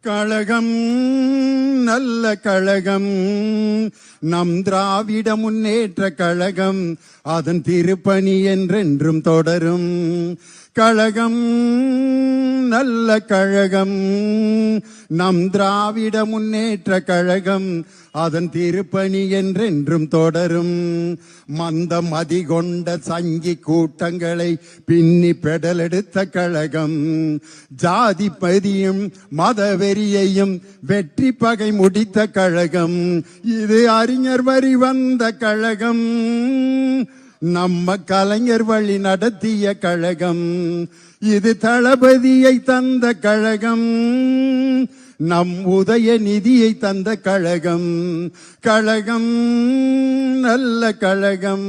கழகம் நல்ல கழகம் நம் திராவிட முன்னேற்ற கழகம் அதன் திருப்பணி என்றென்றும் தொடரும். கழகம் நல்ல கழகம் நம் திராவிட முன்னேற்ற கழகம் அதன் திருப்பணி என்றென்றும் தொடரும். மந்தம் அதிகொண்ட சங்கி கூட்டங்களை பின்னி பெடலெடுத்த கழகம் ஜாதி பதியும் மதவெறியையும் வெற்றி பகை முடித்த கழகம் இது அறிஞர் வரி வந்த கழகம் நம்ம கலைஞர் வழி நடத்திய கழகம் இது தளபதியை தந்த கழகம் நம் உதயநிதியை தந்த கழகம். கழகம் நல்ல கழகம்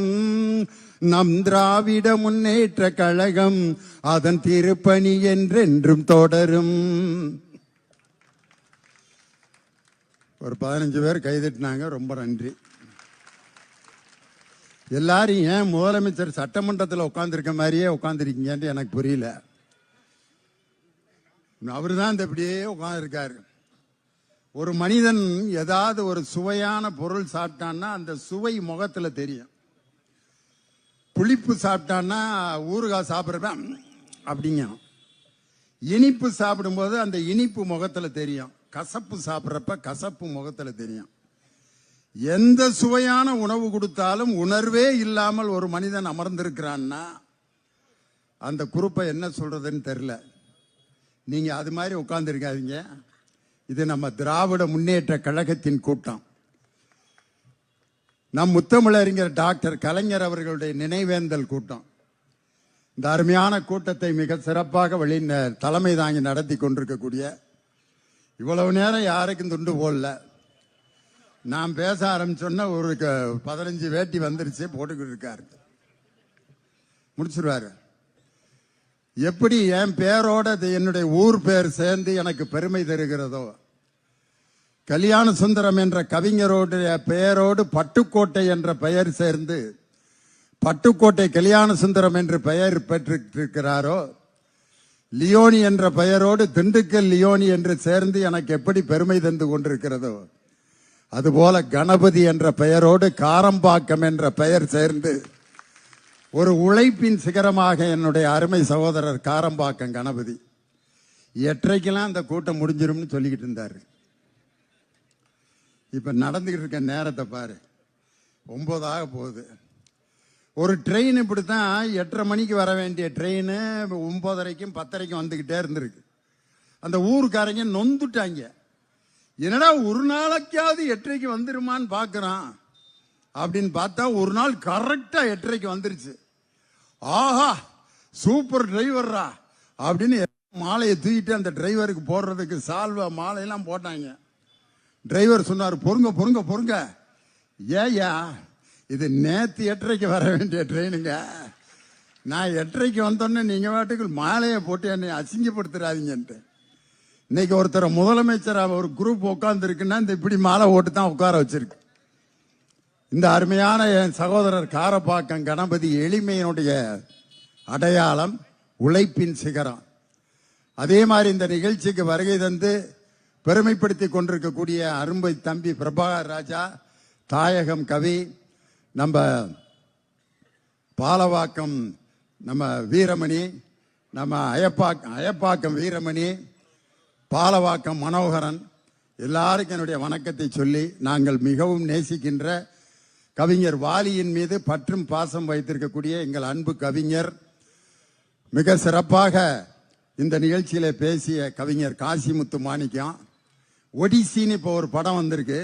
நம் திராவிட முன்னேற்ற கழகம் அதன் திருப்பணி என்றென்றும் தொடரும். ஒரு 15 பேர் கைதட்டினாங்க, ரொம்ப நன்றி. எல்லாரும் ஏன் முதலமைச்சர் சட்டமன்றத்தில் உட்காந்துருக்க மாதிரியே உட்காந்துருக்கீங்கன்னு எனக்கு புரியல. அவரு தான் இந்த இப்படியே உட்காந்துருக்காரு. ஒரு மனிதன் ஏதாவது ஒரு சுவையான பொருள் சாப்பிட்டான்னா அந்த சுவை முகத்துல தெரியும். புளிப்பு சாப்பிட்டான்னா ஊறுகாய் சாப்பிட்றப்ப அப்படிங்க, இனிப்பு சாப்பிடும்போது அந்த இனிப்பு முகத்துல தெரியும், கசப்பு சாப்பிட்றப்ப கசப்பு முகத்துல தெரியும். எந்த சுவையான உணவு கொடுத்தாலும் உணர்வே இல்லாமல் ஒரு மனிதன் அமர்ந்திருக்கிறான்னா அந்த குரூப்பை என்ன சொல்றதுன்னு தெரியல. நீங்க அது மாதிரி உட்கார்ந்து இருக்காதீங்க. இது நம்ம திராவிட முன்னேற்ற கழகத்தின் கூட்டம். நம் முத்தமிழறிஞர் டாக்டர் கலைஞர் அவர்களுடைய நினைவேந்தல் கூட்டம். இந்த அருமையான கூட்டத்தை மிக சிறப்பாக தலைமை தாங்கி நடத்தி கொண்டிருக்கக்கூடிய, இவ்வளவு நேரம் யாருக்கும் துண்டு போடல. நான் பேச ஆரம்பிச்சோன்னா ஒரு 15 வேட்டி வந்துருச்சு, போட்டுக்கிட்டு இருக்காரு, முடிச்சிருவாரு. எப்படி என் பேரோட என்னுடைய ஊர் பேர் சேர்ந்து எனக்கு பெருமை தருகிறதோ, கல்யாண சுந்தரம் என்ற கவிஞரோடைய பெயரோடு பட்டுக்கோட்டை என்ற பெயர் சேர்ந்து பட்டுக்கோட்டை கல்யாண சுந்தரம் என்று பெயர் பெற்றிருக்கிறாரோ, லியோனி என்ற பெயரோடு திண்டுக்கல் லியோனி என்று சேர்ந்து எனக்கு எப்படி பெருமை தந்து கொண்டிருக்கிறதோ, அதுபோல கணபதி என்ற பெயரோடு காரம்பாக்கம் என்ற பெயர் சேர்ந்து ஒரு உழைப்பின் சிகரமாக என்னுடைய அருமை சகோதரர் காரம்பாக்கம் கணபதி. எட்டரைக்கெல்லாம் அந்த கூட்டம் முடிஞ்சிரும்னு சொல்லிக்கிட்டு இருந்தாரு. இப்ப நடந்துகிட்டு இருக்க நேரத்தை பாரு, 9 ஆக போகுது. ஒரு ட்ரெயின் இப்படித்தான் 8:30 மணிக்கு வர வேண்டிய ட்ரெயின் 9:30க்கும் 10:30க்கும் வந்துகிட்டே இருந்திருக்கு. அந்த ஊருக்காரங்க நொந்துட்டாங்க. என்னடா ஒரு நாளைக்காவது 8:30க்கு வந்துருமான்னு பாக்குறான் அப்படின்னு பார்த்தா ஒரு நாள் கரெக்டா 8:30க்கு வந்துருச்சு. ஆஹா சூப்பர் டிரைவர்ரா அப்படின்னு மாலையை தூக்கிட்டு அந்த டிரைவருக்கு போடுறதுக்கு சால்வா மாலையெல்லாம் போட்டாங்க. டிரைவர் சொன்னார், பொறுங்க பொறுங்க பொறுங்க, ஏயா இது நேத்து 8:30க்கு வர வேண்டிய ட்ரெயினுங்க, நான் 8:30க்கு வந்தோன்னே நீங்க வாட்டுக்கு மாலையை போட்டு என்னை அசிங்கப்படுத்துறாதீங்கன்ட்டு. இன்னைக்கு ஒருத்தர் முதலமைச்சர் ஒரு குரூப் உட்கார்ந்து இருக்குன்னா இந்த இப்படி மாலை ஓட்டு தான் உட்கார வச்சிருக்கு. இந்த அருமையான என் சகோதரர் காரப்பாக்கம் கணபதி எளிமையினுடைய அடையாளம், உழைப்பின் சிகரம். அதே மாதிரி இந்த நிகழ்ச்சிக்கு வருகை தந்து பெருமைப்படுத்தி கொண்டிருக்கக்கூடிய அரும்பை தம்பி பிரபாகர் ராஜா, தாயகம் கவி, நம்ம பாலவாக்கம் நம்ம வீரமணி, நம்ம அயப்பாக்கம் வீரமணி, பாலவாக்கம் மனோகரன், எல்லாருக்கும் என்னுடைய வணக்கத்தை சொல்லி, நாங்கள் மிகவும் நேசிக்கின்ற கவிஞர் வாலியின் மீது பற்றும் பாசம் வைத்திருக்கக்கூடிய எங்கள் அன்பு கவிஞர், மிக சிறப்பாக இந்த நிகழ்ச்சியில பேசிய கவிஞர் காசிமுத்து மாணிக்கம். ஒடிசின்னு இப்போ ஒரு படம் வந்திருக்கு.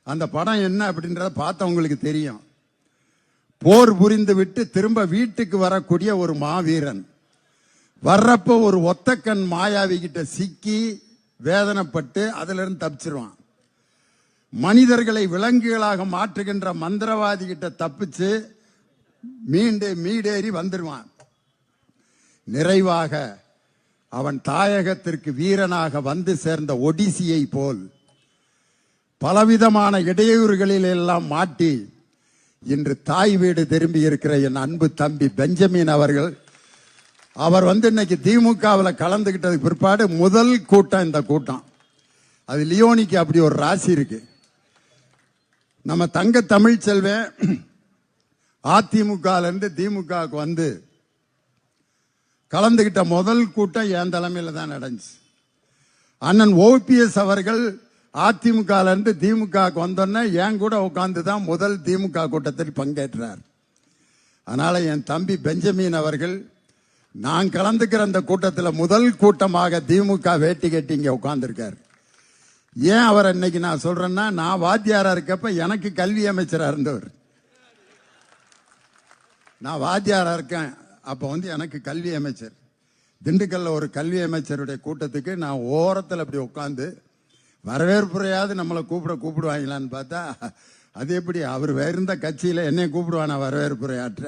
அந்த படம் என்ன அப்படின்றத பார்த்தவங்களுக்கு தெரியும். போர் புரிந்து விட்டு திரும்ப வீட்டுக்கு வரக்கூடிய ஒரு மாவீரன் வர்றப்போ ஒரு ஒத்தக்கண் மாயாவி கிட்ட சிக்கி வேதனைப்பட்டு அதுல இருந்து தப்பிச்சிருவான். மனிதர்களை விலங்குகளாக மாற்றுகின்ற மந்திரவாதி கிட்ட தப்பிச்சு மீடேறி வந்துடுவான். நிறைவாக அவன் தாயகத்திற்கு வீரனாக வந்து சேர்ந்த ஒடிசியை போல் பலவிதமான இடையூறுகளில் எல்லாம் மாட்டி இன்று தாய் வீடு திரும்பி இருக்கிற என் அன்பு தம்பி பெஞ்சமின் அவர்கள் அவர் இன்னைக்கு திமுகவில் கலந்துகிட்டதுக்கு பிற்பாடு முதல் கூட்டம் இந்த கூட்டம். அது லியோனிக்கு அப்படி ஒரு ராசி இருக்கு. நம்ம தங்க தமிழ்ச்செல்வன் அதிமுக இருந்து திமுகவுக்கு கலந்துகிட்ட முதல் கூட்டம் என் தலைமையில தான் நடந்துச்சு. அண்ணன் ஓபிஎஸ் அவர்கள் அதிமுக இருந்து திமுகவுக்கு வந்தோன்னே என் கூட உட்கார்ந்து தான் முதல் திமுக கூட்டத்தில் பங்கேற்றார். அதனால என் தம்பி பெஞ்சமின் அவர்கள் நான் கலந்துக்கிற அந்த கூட்டத்தில் முதல் கூட்டமாக திமுக வேட்டி கட்டி இங்க உட்கார்ந்துருக்காரு. ஏன் அவர் இன்னைக்கு நான் சொல்றேன்னா, நான் வாத்தியாரா இருக்கப்ப எனக்கு கல்வி அமைச்சரா இருந்தவர். நான் வாத்தியாரா இருக்கேன், அப்ப எனக்கு கல்வி அமைச்சர். திண்டுக்கல்ல ஒரு கல்வி அமைச்சருடைய கூட்டத்துக்கு நான் ஓரத்தில் அப்படி உட்காந்து வரவேற்புரையாவது நம்மளை கூப்பிடுவாங்களான்னு பார்த்தா, அது எப்படி அவர் இருந்த கட்சியில என்னை கூப்பிடுவானா வரவேற்புரையாற்ற.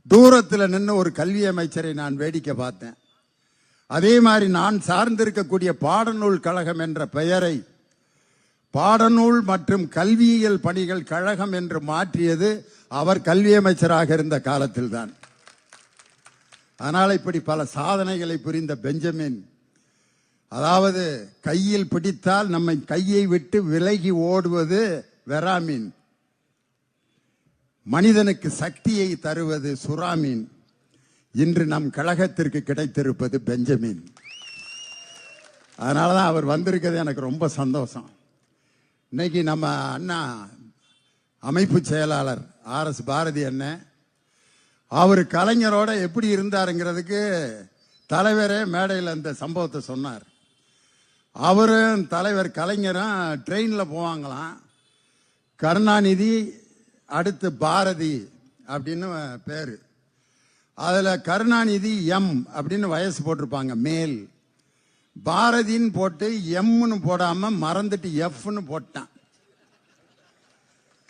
தூரத்தில் நின்று ஒரு கல்வி அமைச்சரை நான் வேடிக்கை பார்த்தேன். அதே மாதிரி நான் சார்ந்திருக்கக்கூடிய பாடநூல் கழகம் என்ற பெயரை பாடநூல் மற்றும் கல்வியியல் பணிகள் கழகம் என்று மாற்றியது அவர் கல்வி அமைச்சராக இருந்த காலத்தில் தான். அதனால இப்படி பல சாதனைகளை புரிந்த பெஞ்சமின், அதாவது கையில் பிடித்தால் நம்மை கையை விட்டு விலகி ஓடுவது வெராமீன், மனிதனுக்கு சக்தியை தருவது சுறாமீன், இன்று நம் கழகத்திற்கு கிடைத்திருப்பது பெஞ்சமின். அதனாலதான் அவர் வந்திருக்கிறது எனக்கு ரொம்ப சந்தோஷம். இன்னைக்கு நம்ம அண்ணா அமைப்பு செயலாளர் RS பாரதி அண்ணன், அவர் கலைஞரோட எப்படி இருந்தாருங்கிறதுக்கு தலைவரே மேடையில் அந்த சம்பவத்தை சொன்னார். அவரும் தலைவர் கலைஞரும் ட்ரெயின்ல போவாங்களாம். கருணாநிதி அடுத்து பாரதி அப்படின்னு பேரு. அதுல கருணாநிதி எம் அப்படின்னு வயசு போட்டிருப்பாங்க மேல், பாரதின்னு போட்டு எம்னு போடாம மறந்துட்டு எஃப்னு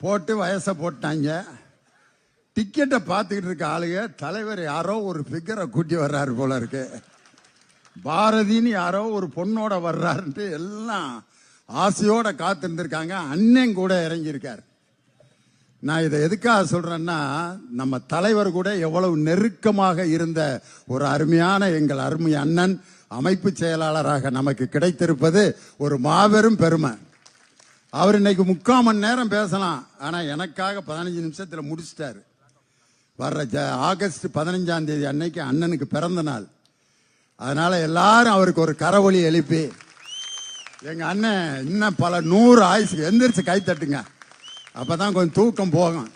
போட்டு வயசை போட்டாங்க. டிக்கெட்டை பார்த்துக்கிட்டு இருக்க ஆளுங்க தலைவர் யாரோ ஒரு ஃபிகரை கூட்டி வர்றாரு போல இருக்கு, பாரதின்னு யாரோ ஒரு பொண்ணோட வர்றாருன்ட்டு எல்லாம் ஆசையோட காத்திருந்திருக்காங்க. அண்ணன் கூட இறங்கியிருக்காரு. நான் இதை எதுக்காக சொல்றேன்னா, நம்ம தலைவர் கூட எவ்வளவு நெருக்கமாக இருந்த ஒரு அருமையான எங்கள் அருமை அண்ணன் அமைப்பு செயலாளராக நமக்கு கிடைத்திருப்பது ஒரு மாபெரும் பெருமை. அவர் இன்னைக்கு 3/4 மணி நேரம் பேசலாம், ஆனா எனக்காக 15 நிமிஷத்துல முடிச்சிட்டாரு. வர்ற ஆகஸ்ட் 15ஆம் தேதி அன்னைக்கு அண்ணனுக்கு பிறந்த நாள். அதனால எல்லாரும் அவருக்கு ஒரு கரவொலி எழுப்பி, எங்க அண்ணன் இன்னும் பல 100 ஆயுசுக்கு எந்திரிச்சு கை தட்டுங்க, அப்பதான் கொஞ்சம் தூக்கம் போகும்.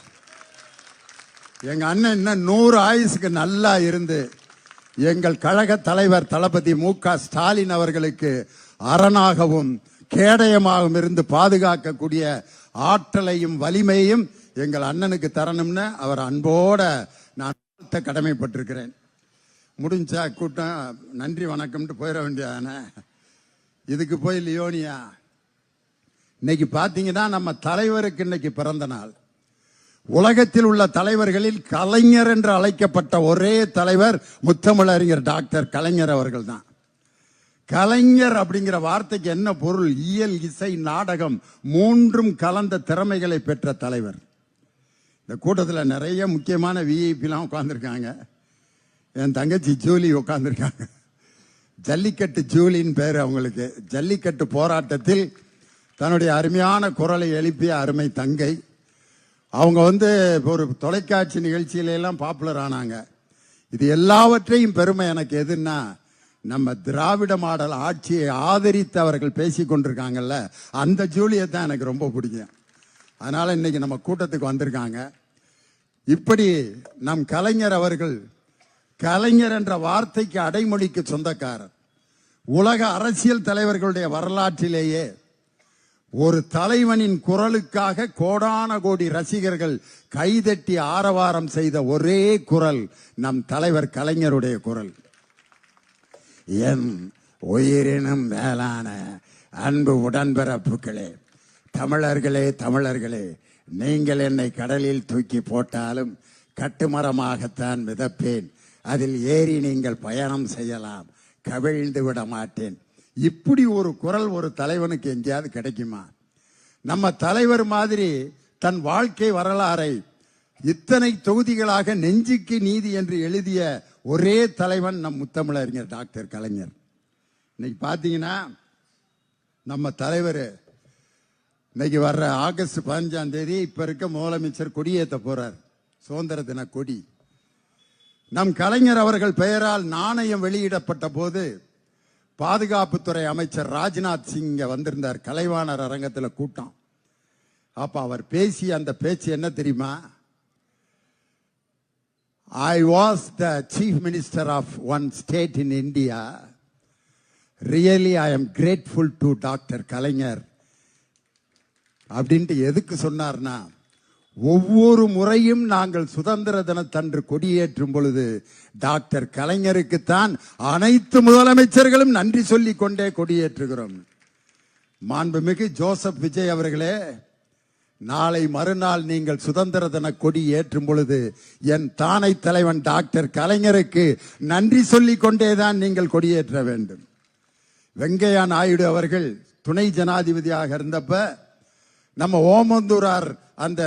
எங்க அண்ணன் இன்னும் 100 ஆயுசுக்கு நல்லா இருந்து எங்கள் கழக தலைவர் தளபதி MK ஸ்டாலின் அவர்களுக்கு அரணாகவும் கேடயமாகவும் இருந்து பாதுகாக்கக்கூடிய ஆற்றலையும் வலிமையும் எங்கள் அண்ணனுக்கு தரணும்னு அவர் அன்போட நான் கடமைப்பட்டிருக்கிறேன். முடிஞ்சா கூட்டம் நன்றி வணக்கம்ட்டு போயிட வேண்டியதானே. இதுக்கு போய் லியோனியா, இன்னைக்கு பாத்தீங்கன்னா நம்ம தலைவருக்கு இன்னைக்கு பிறந்த நாள். உலகத்தில் உள்ள தலைவர்களில் கலைஞர் என்று அழைக்கப்பட்ட ஒரே தலைவர் முத்தமிழறிஞர் டாக்டர் கலைஞர் அவர்கள் தான். கலைஞர் அப்படிங்கிற வார்த்தைக்கு என்ன பொருள்? இயல், இசை, நாடகம் 3ம் கலந்த திறமைகளை பெற்ற தலைவர். இந்த கூட்டத்தில் நிறைய முக்கியமான விஐபிலாம் உட்கார்ந்துருக்காங்க. என் தங்கச்சி ஜூலி உட்கார்ந்துருக்காங்க. ஜல்லிக்கட்டு ஜூலின்னு பேர் அவங்களுக்கு. ஜல்லிக்கட்டு போராட்டத்தில் தன்னுடைய அருமையான குரலை எழுப்பிய அருமை தங்கை. அவங்க ஒரு தொலைக்காட்சி நிகழ்ச்சியில எல்லாம் பாப்புலர் ஆனாங்க. இது எல்லாவற்றையும் பெருமை எனக்கு எதுன்னா, நம்ம திராவிட மாடல் ஆட்சியை ஆதரித்து அவர்கள் பேசி கொண்டிருக்காங்கல்ல, அந்த ஜூலியை தான் எனக்கு ரொம்ப பிடிக்கும். அதனால இன்னைக்கு நம்ம கூட்டத்துக்கு வந்திருக்காங்க. இப்படி நம் கலைஞர் அவர்கள், கலைஞர் என்ற வார்த்தைக்கு அடைமொழிக்கு சொந்தக்காரர். உலக அரசியல் தலைவர்களுடைய வரலாற்றிலேயே ஒரு தலைவனின் குரலுக்காக கோடான கோடி ரசிகர்கள் கைதட்டி ஆரவாரம் செய்த ஒரே குரல் நம் தலைவர் கலைஞருடைய குரல். என் உயிரினும் மேலான அன்பு உடன்பிறப்புகளே, தமிழர்களே, தமிழர்களே, நீங்கள் என்னை கடலில் தூக்கி போட்டாலும் கட்டுமரமாகத்தான் மிதப்பேன், அதில் ஏறி நீங்கள் பயணம் செய்யலாம், கவிழ்ந்து விட மாட்டேன். இப்படி ஒரு குரல் ஒரு தலைவனுக்கு எங்கேயாவது கிடைக்குமா? நம்ம தலைவர் மாதிரி தன் வாழ்க்கை வரலாறை இத்தனை தொகுதிகளாக நெஞ்சுக்கு நீதி என்று எழுதிய ஒரே தலைவன் நம் முத்தமிழறிஞர் டாக்டர் கலைஞர். இன்னைக்கு பார்த்தீங்கன்னா நம்ம தலைவர் இன்னைக்கு வர்ற ஆகஸ்ட் 15ஆம் தேதி இப்ப இருக்க முதலமைச்சர் கொடியேற்ற போறார், சுதந்திர தின கொடி. நம் கலைஞர் அவர்கள் பெயரால் நாணயம் வெளியிடப்பட்ட போது பாதுகாப்புத்துறை அமைச்சர் ராஜ்நாத் சிங் வந்திருந்தார். கலைவாணர் அரங்கத்தில் கூட்டம். அப்ப அவர் பேசிய அந்த பேச்சு என்ன தெரியுமா? I was the chief minister of one state in India. Really, I am grateful to Dr. கலைஞர் அப்படின்ட்டு எதுக்கு சொன்னார்னா, ஒவ்வொரு முறையும் நாங்கள் சுதந்திர தினத்தன்று கொடியேற்றும் பொழுது டாக்டர் கலைஞருக்குத்தான் அனைத்து முதலமைச்சர்களும் நன்றி சொல்லிக் கொண்டே கொடியேற்றுகிறோம். மாண்புமிகு ஜோசப் விஜய் அவர்களே, நாளை மறுநாள் நீங்கள் சுதந்திர தின கொடி ஏற்றும் பொழுது என் தானை தலைவன் டாக்டர் கலைஞருக்கு நன்றி சொல்லிக் கொண்டேதான் நீங்கள் கொடியேற்ற வேண்டும். வெங்கையா நாயுடு அவர்கள் துணை ஜனாதிபதியாக இருந்தப்ப நம்ம ஓமந்தூரார் அந்த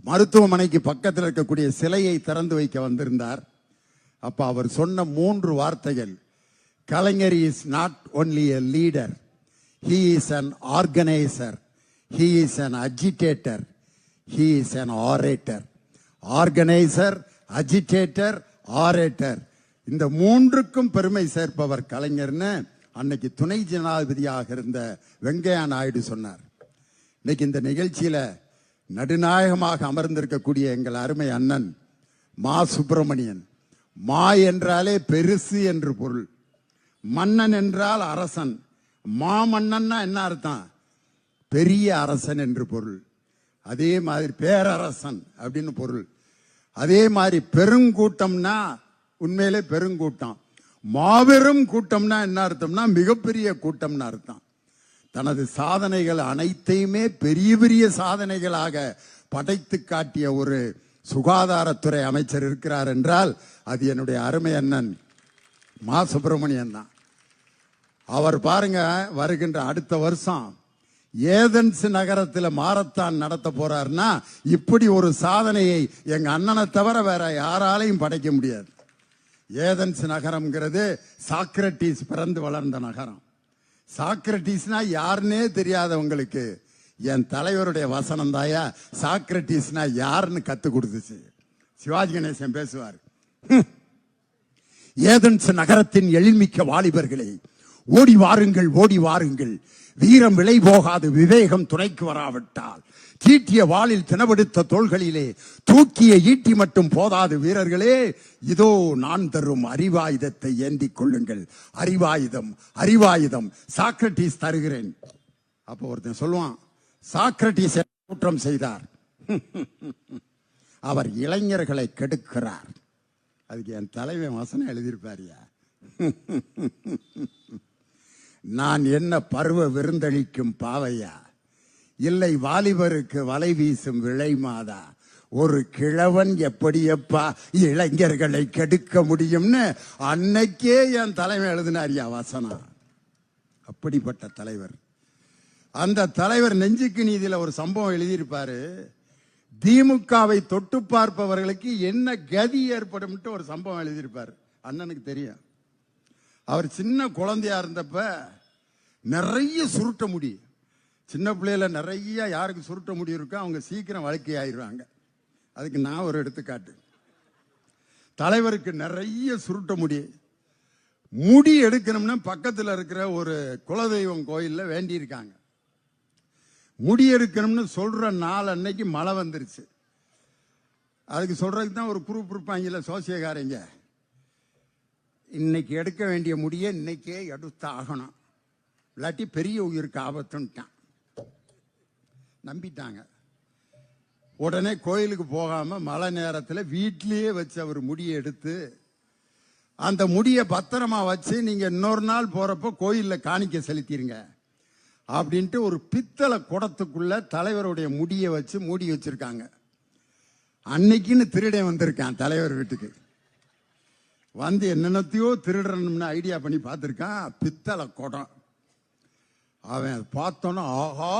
மருத்துவமனைக்கு பக்கத்தில் இருக்கக்கூடிய சிலையை திறந்து வைக்க வந்திருந்தார். அப்ப அவர் சொன்ன 3 வார்த்தைகள், Kalaignar is not only a leader, he is an organiser, he is an agitator, he is an orator. Organizer, agitator, orator. இந்த 3க்கும் பெருமை சேர்ப்பவர் கலைஞர்னு அன்னைக்கு துணை ஜனாதிபதியாக இருந்த வெங்கையா நாயுடு சொன்னார். இன்னைக்கு இந்த நிகழ்ச்சியில நடுநாயகமாக அமர்ந்திருக்கக்கூடிய எங்கள் அருமை அண்ணன் மா சுப்பிரமணியன். மா என்றாலே பெருசு என்று பொருள், மன்னன் என்றால் அரசன். மாமன்னன்னா என்ன அர்த்தம்? பெரிய அரசன் என்று பொருள். அதே மாதிரி பேரரசன் அப்படின்னு பொருள். அதே மாதிரி பெருங்கூட்டம்னா உண்மையிலே பெருங்கூட்டம். மாபெரும் கூட்டம்னா என்ன அர்த்தம்னா மிகப்பெரிய கூட்டம்னு அர்த்தம். தனது சாதனைகள் அனைத்தையுமே பெரிய பெரிய சாதனைகளாக படைத்து காட்டிய ஒரு சுகாதாரத்துறை அமைச்சர் இருக்கிறார் என்றால் அது என்னுடைய அருமை அண்ணன் மா சுப்பிரமணியன் தான். அவர் பாருங்க, வருகின்ற அடுத்த வருஷம் ஏதென்ஸ் நகரத்தில் மாரத்தான் நடத்த போறாருன்னா இப்படி ஒரு சாதனையை எங்க அண்ணனை தவிர வேற யாராலையும் படைக்க முடியாது. ஏதென்ஸ் நகரம்ங்கிறது சாக்ரட்டிஸ் பிறந்து வளர்ந்த நகரம். சாக்ரட்டிஸ்னா யாருன்னே தெரியாதவங்களுக்கு என் தலைவருடைய வசனம் தாயா சாக்ரட்டிஸ்னா யாருன்னு கத்து கொடுத்துச்சு. சிவாஜி கணேசன் பேசுவார், ஏதென்ஸ் நகரத்தின் எழில்மிக்க வாலிபர்களை ஓடி வாருங்கள், ஓடி வாருங்கள், வீரம் விலை போகாது விவேகம் துணைக்கு வராவிட்டால், தீட்டிய வாளில் தினவெடுத்த தோள்களிலே தூக்கிய ஈட்டி மட்டும் போதாது வீரர்களே, இதோ நான் தரும் அறிவாயுதத்தை ஏந்திக் கொள்ளுங்கள். அறிவாயுதம், அறிவாயுதம் சாக்ரட்டிஸ் தருகிறேன். அப்போ ஒருத்தன் சொல்லுவான், சாக்ரட்டிஸ் குற்றம் செய்தார், அவர் இளைஞர்களை கெடுக்கிறார். அதுக்கு என் தலைவன் வசனம் எழுதியிருப்பாரியா, நான் என்ன பருவ விருந்தளிக்கும் பாவையா, இல்லை வாலிபருக்கு வலை வீசும் விளை மாதா, ஒரு கிழவன் எப்படியப்பா இளைஞர்களை கெடுக்க முடியும்னு அன்னைக்கே என் தலைமை எழுதினாரியா வசனம். அப்படிப்பட்ட தலைவர். அந்த தலைவர் நெஞ்சுக்கு நீதியில ஒரு சம்பவம் எழுதியிருப்பாரு. திமுகவை தொட்டு பார்ப்பவர்களுக்கு என்ன கதி ஏற்படும் ஒரு சம்பவம் எழுதியிருப்பாரு. அண்ணனுக்கு தெரியும். அவர் சின்ன குழந்தையா இருந்தப்ப நிறைய சுருட்ட முடி. சின்ன பிள்ளையில நிறைய யாருக்கு சுருட்ட முடி இருக்கோ அவங்க சீக்கிரம் வழக்கை ஆயிடுவாங்க. அதுக்கு நான் ஒரு எடுத்துக்காட்டு. தலைவருக்கு நிறைய சுருட்ட முடி. முடி எடுக்கணும்னா பக்கத்தில் இருக்கிற ஒரு குலதெய்வம் கோயில்ல வேண்டி இருக்காங்க. முடி எடுக்கணும்னு சொல்ற நாள் அன்னைக்கு மழை வந்துருச்சு. அதுக்கு சொல்றதுக்கு தான் ஒரு குரூப் இருப்பாங்கல்ல சோசியக்காரங்க, இன்னைக்கு எடுக்க வேண்டிய முடிய இன்னைக்கே எடுத்து ஆகணும், இல்லாட்டி பெரிய உயிருக்கு ஆபத்துன்ட்டான். நம்பிட்டாங்க. உடனே கோயிலுக்கு போகாம மழை நேரத்தில் வீட்டிலேயே வச்சு அவர் முடியை எடுத்து அந்த முடியை பத்திரமா வச்சு நீங்க இன்னொரு நாள் போறப்ப கோயில்ல காணிக்க செலுத்திருங்க அப்படின்ட்டு ஒரு பித்தளை குடத்துக்குள்ள தலைவருடைய முடியை வச்சு மூடி வச்சிருக்காங்க. அன்னைக்குன்னு திருடன் வந்திருக்கான் தலைவர் வீட்டுக்கு. வந்து என்னென்னத்தையோ திருடணும்னு ஐடியா பண்ணி பார்த்துருக்கான். பித்தளை குடம். அவன் பார்த்தோன்னா, ஆஹா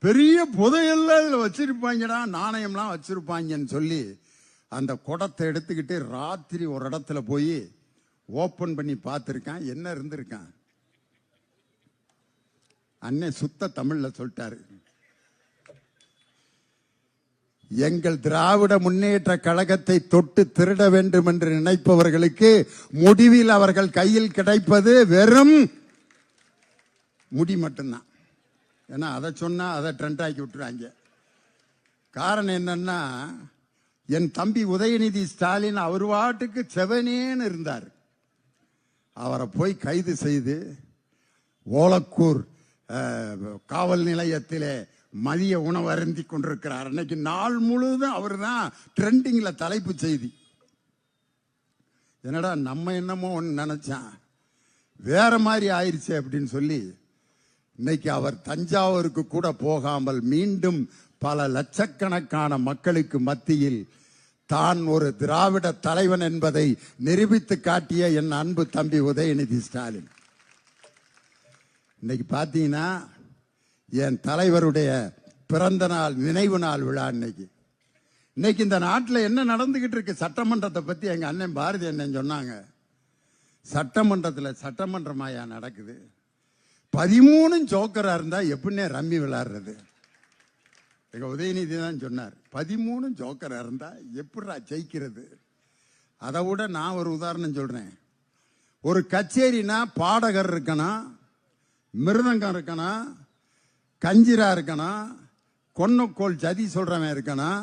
பெரிய புதையெல்லாம் இதுல வச்சிருப்பாங்கடா, நாணயம்லாம் வச்சிருப்பாங்கன்னு சொல்லி அந்த குடத்தை எடுத்துக்கிட்டு ராத்திரி ஒரு இடத்துல போய் ஓபன் பண்ணி பார்த்துருக்கான். என்ன இருந்திருக்கான்? அண்ணன் சுத்த தமிழ்ல சொல்லிட்டாரு, எங்கள் திராவிட முன்னேற்ற கழகத்தை தொட்டு திருட வேண்டும் என்று நினைப்பவர்களுக்கு முடிவில் அவர்கள் கையில் கிடைப்பது வெறும் முடி மட்டும்தான். ஏன்னா அதை சொன்னா அதை ட்ரெண்ட் ஆக்கி விட்டுறாங்க. காரணம் என்னன்னா, என் தம்பி உதயநிதி ஸ்டாலின் அவர் வாட்டுக்கு செவனேன்னு இருந்தார். அவரை போய் கைது செய்து ஓலக்கூர் காவல் நிலையத்திலே மதிய உணவு அருந்தி கொண்டிருக்கிறார். அன்னைக்கு நாள் முழுவதும் அவர் தான் ட்ரெண்டிங்ல தலைப்பு செய்தி. என்னடா நம்ம என்னமோ ஒன்று நினைச்சான், வேற மாதிரி ஆயிடுச்சு அப்படின்னு சொல்லி இன்னைக்கு அவர் தஞ்சாவூருக்கு கூட போகாமல் மீண்டும் பல லட்சக்கணக்கான மக்களுக்கு மத்தியில் தான் ஒரு திராவிட தலைவன் என்பதை நிரூபித்து காட்டிய என் அன்பு தம்பி உதயநிதி ஸ்டாலின். இன்னைக்கு பார்த்தீங்கன்னா என் தலைவருடைய பிறந்த நாள் நினைவு நாள் விழா. இன்னைக்கு இந்த நாட்டில் என்ன நடந்துகிட்டு இருக்கு? சட்டமன்றத்தை பத்தி எங்க அண்ணன் பாரதி அண்ணன் சொன்னாங்க. சட்டமன்றத்தில் சட்டமன்றமாயா நடக்குது? 13 ஜோக்கரா இருந்தா எப்படின்னே ரம்மி விளையாடுறது? எங்க உதயநிதி தான் சொன்னார், 13 ஜோக்கரா இருந்தா எப்படிடா ஜெயிக்கிறது? அதை விட நான் ஒரு உதாரணம் சொல்றேன். ஒரு கச்சேரினா பாடகர் இருக்கணும், மிருதங்கம் இருக்கணும், கஞ்சிரா இருக்கணும், கொன்னக்கோள் ஜதி சொல்றவன் இருக்கணும்,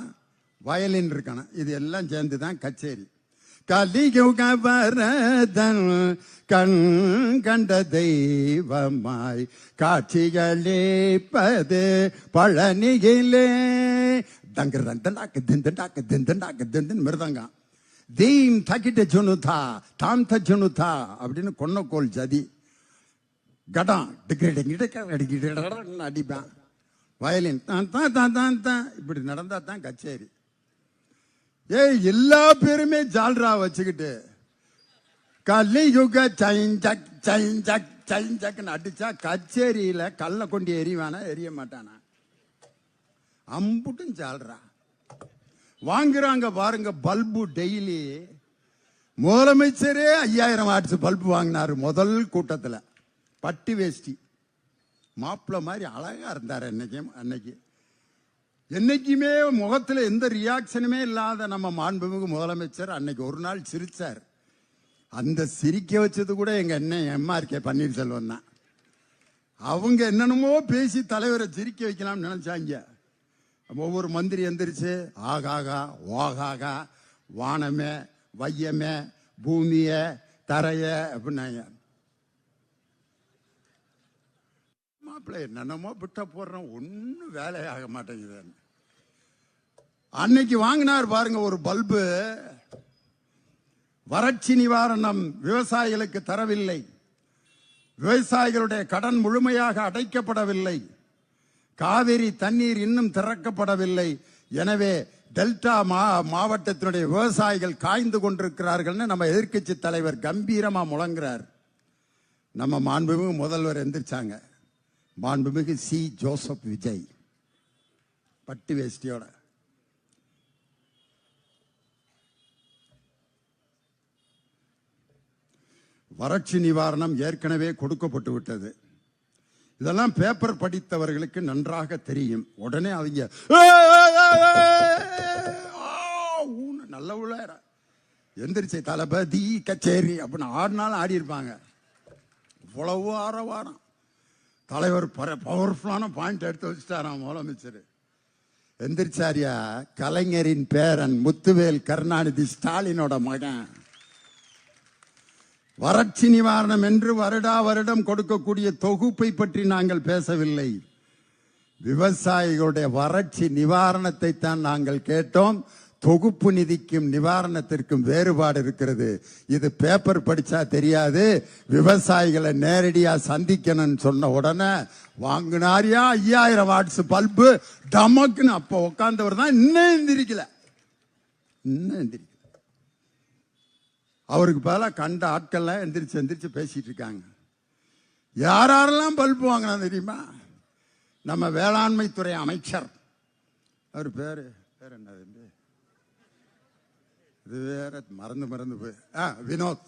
வயலின் இருக்கணும். இது எல்லாம் சேர்ந்து தான் கச்சேரி. கலியுகவரதன் கண் கண்ட தெய்வமாய் காட்சிகளேப்பது பழனியிலே தங்கர் மிருதங்கம் தீம் தக்கிட்ட ஜுனுதா தாம் தஜுனுதா அப்படின்னு கொன்னக்கோள் ஜதி. கடம் அடிப்பான். வயலின் இப்படி நடந்தா தான் கச்சேரி. எல்லா பேருமே ஜால்ரா வச்சுக்கிட்டு கலியுக சைஞ்சக்னு அடிச்சா கச்சேரியில கல்ல கொண்டு எறிவானா? எரிய மாட்டானா? அம்புட்டும் ஜால்ரா வாங்குறாங்க பாருங்க. பல்பு டெய்லி முதலமைச்சரே 5000 வாட்ஸ் பல்பு வாங்கினாரு முதல் கூட்டத்துல. பட்டு வேஷ்டி மாப்பிள்ள மாதிரி அழகா இருந்தாரு அன்னைக்கு. என்னைக்குமே முகத்துல எந்த ரியாக்ஷனுமே இல்லாத நம்ம மாண்புமிகு முதலமைச்சர் அன்னைக்கு ஒரு நாள் சிரிச்சார். அந்த சிரிக்க வச்சது கூட எங்க அண்ணன் MRK பன்னீர்செல்வம் தான். அவங்க என்னென்னமோ பேசி தலைவரை சிரிக்க வைக்கலாம்னு நினைச்சாங்க. ஒவ்வொரு மந்திரி எந்திரிச்சு ஆகாகா ஓகாகா வானமே வையமே பூமிய தரைய அப்படின்னாங்க. மாப்பிள்ளை என்னென்னமோ விட்ட போடுறோம், ஒன்னும் வேலையாக மாட்டேங்குது. அன்னைக்கு வாங்கினார் பாருங்க ஒரு பல்பு. வறட்சி நிவாரணம் விவசாயிகளுக்கு தரவில்லை, விவசாயிகளுடைய கடன் முழுமையாக அடைக்கப்படவில்லை, காவிரி தண்ணீர் இன்னும் திறக்கப்படவில்லை, எனவே டெல்டா மாவட்டத்தினுடைய விவசாயிகள் காய்ந்து கொண்டிருக்கிறார்கள் நம்ம எதிர்க்கட்சி தலைவர் கம்பீரமா முழங்குறார். நம்ம மாண்புமிகு முதல்வர் எந்திரிச்சாங்க. மாண்புமிகு சி ஜோசப் விஜய் பட்டு வேஷ்டியோட வறட்சி நிவாரணம் ஏற்கனவே கொடுக்கப்பட்டு விட்டது. இதெல்லாம் பேப்பர் படித்தவர்களுக்கு நன்றாக தெரியும். உடனே அவங்க நல்ல உள்ள எந்திரிச்சை தளபதி கச்சேரி அப்படின்னு ஆடினாலும் ஆடி இருப்பாங்க. இவ்வளவு ஆரவாரம். தலைவர் பவர்ஃபுல்லான பாயிண்ட் எடுத்து வச்சுட்டாராம் முதலமைச்சர். எந்திரிச்சாரியா கலைஞரின் பேரன் முத்துவேல் கருணாநிதி ஸ்டாலினோட மகன். வறட்சி நிவாரணம் என்று வருடா வருடம் கொடுக்கக்கூடிய தொகுப்பை பற்றி நாங்கள் பேசவில்லை. விவசாயிகளுடைய வறட்சி நிவாரணத்தை தான் நாங்கள் கேட்டோம். தொகுப்பு நிதிக்கும் நிவாரணத்திற்கும் வேறுபாடு இருக்கிறது. இது பேப்பர் படிச்சா தெரியாது. விவசாயிகளை நேரடியா சந்திக்கணும்னு சொன்ன உடனே வாங்கினாரியா 5000 வாட்ஸ் பல்பு டமக்குன்னு. அப்ப உட்கார்ந்தவர் தான் இன்னும் எந்திரிக்கல. அவருக்கு பதிலாக கண்ட ஆட்கள்லாம் எந்திரிச்சு பேசிட்டு இருக்காங்க. யாரெல்லாம் பல்பு வாங்கினா தெரியுமா? நம்ம வேளாண்மை துறை அமைச்சர், அவர் பேர் என்ன? இது வேற மறந்து போய் வினோத்,